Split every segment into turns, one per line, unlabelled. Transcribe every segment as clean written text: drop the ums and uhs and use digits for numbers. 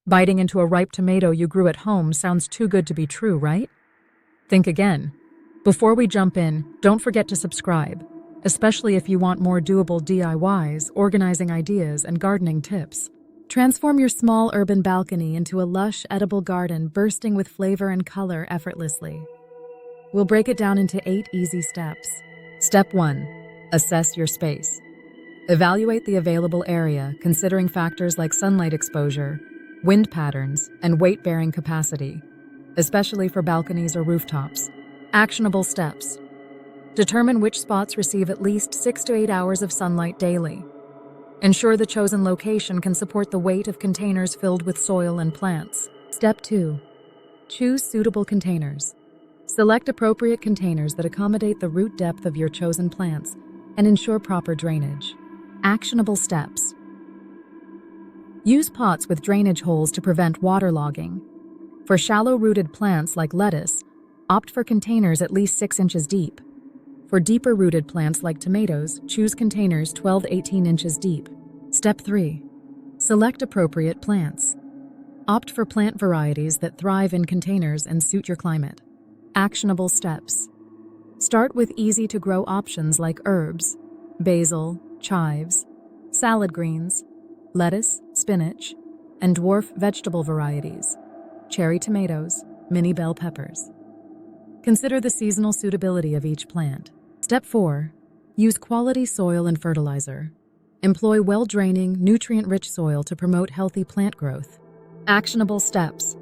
Biting into a ripe tomato you grew at home sounds too good to be true, right? Think again. Before we jump in, don't forget to subscribe, especially if you want more doable DIYs, organizing ideas, and gardening tips. Transform your small urban balcony into a lush, edible garden bursting with flavor and color effortlessly. We'll break it down into 8 easy steps. Step 1. Assess your space. Evaluate the available area, considering factors like sunlight exposure, wind patterns, and weight-bearing capacity, especially for balconies or rooftops. Actionable steps. Determine which spots receive at least 6 to 8 hours of sunlight daily. Ensure the chosen location can support the weight of containers filled with soil and plants. Step 2. Choose suitable containers. Select appropriate containers that accommodate the root depth of your chosen plants and ensure proper drainage. Actionable steps. Use pots with drainage holes to prevent waterlogging. For shallow-rooted plants like lettuce, opt for containers at least 6 inches deep. For deeper-rooted plants like tomatoes, choose containers 12 to 18 inches deep. Step 3. Select appropriate plants. Opt for plant varieties that thrive in containers and suit your climate. Actionable steps. Start with easy-to-grow options like herbs, basil, chives, salad greens, lettuce, spinach, and dwarf vegetable varieties, cherry tomatoes, mini bell peppers. Consider the seasonal suitability of each plant. Step 4. Use quality soil and fertilizer. Employ well-draining, nutrient-rich soil to promote healthy plant growth. Actionable steps.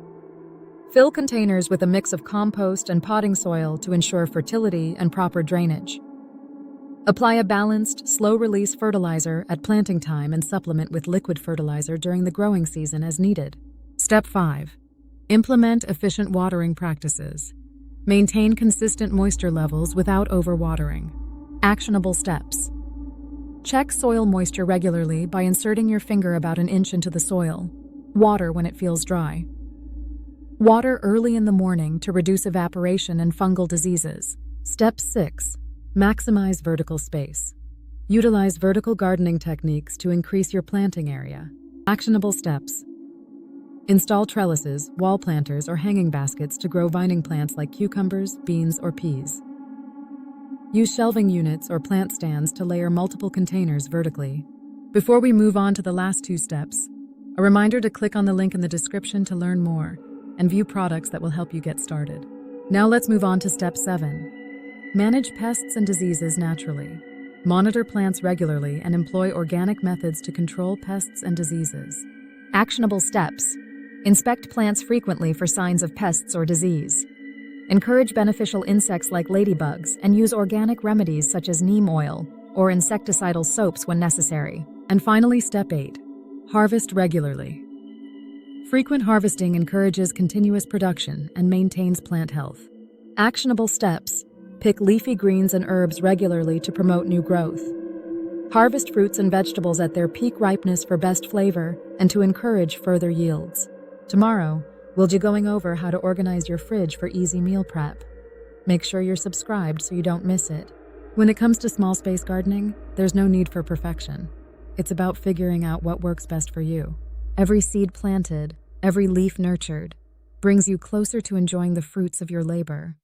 Fill containers with a mix of compost and potting soil to ensure fertility and proper drainage. Apply a balanced, slow-release fertilizer at planting time and supplement with liquid fertilizer during the growing season as needed. Step 5. Implement efficient watering practices. Maintain consistent moisture levels without overwatering. Actionable steps. Check soil moisture regularly by inserting your finger about an inch into the soil. Water when it feels dry. Water early in the morning to reduce evaporation and fungal diseases. Step 6. Maximize vertical space. Utilize vertical gardening techniques to increase your planting area. Actionable steps. Install trellises, wall planters, or hanging baskets to grow vining plants like cucumbers, beans, or peas. Use shelving units or plant stands to layer multiple containers vertically. Before we move on to the last 2 steps, a reminder to click on the link in the description to learn more and view products that will help you get started. Now let's move on to step 7. Manage pests and diseases naturally. Monitor plants regularly and employ organic methods to control pests and diseases. Actionable steps. Inspect plants frequently for signs of pests or disease. Encourage beneficial insects like ladybugs and use organic remedies such as neem oil or insecticidal soaps when necessary. And finally, step 8. Harvest regularly. Frequent harvesting encourages continuous production and maintains plant health. Actionable steps. Pick leafy greens and herbs regularly to promote new growth. Harvest fruits and vegetables at their peak ripeness for best flavor and to encourage further yields. Tomorrow, we'll be going over how to organize your fridge for easy meal prep. Make sure you're subscribed so you don't miss it. When it comes to small space gardening, there's no need for perfection. It's about figuring out what works best for you. Every seed planted, every leaf nurtured, brings you closer to enjoying the fruits of your labor.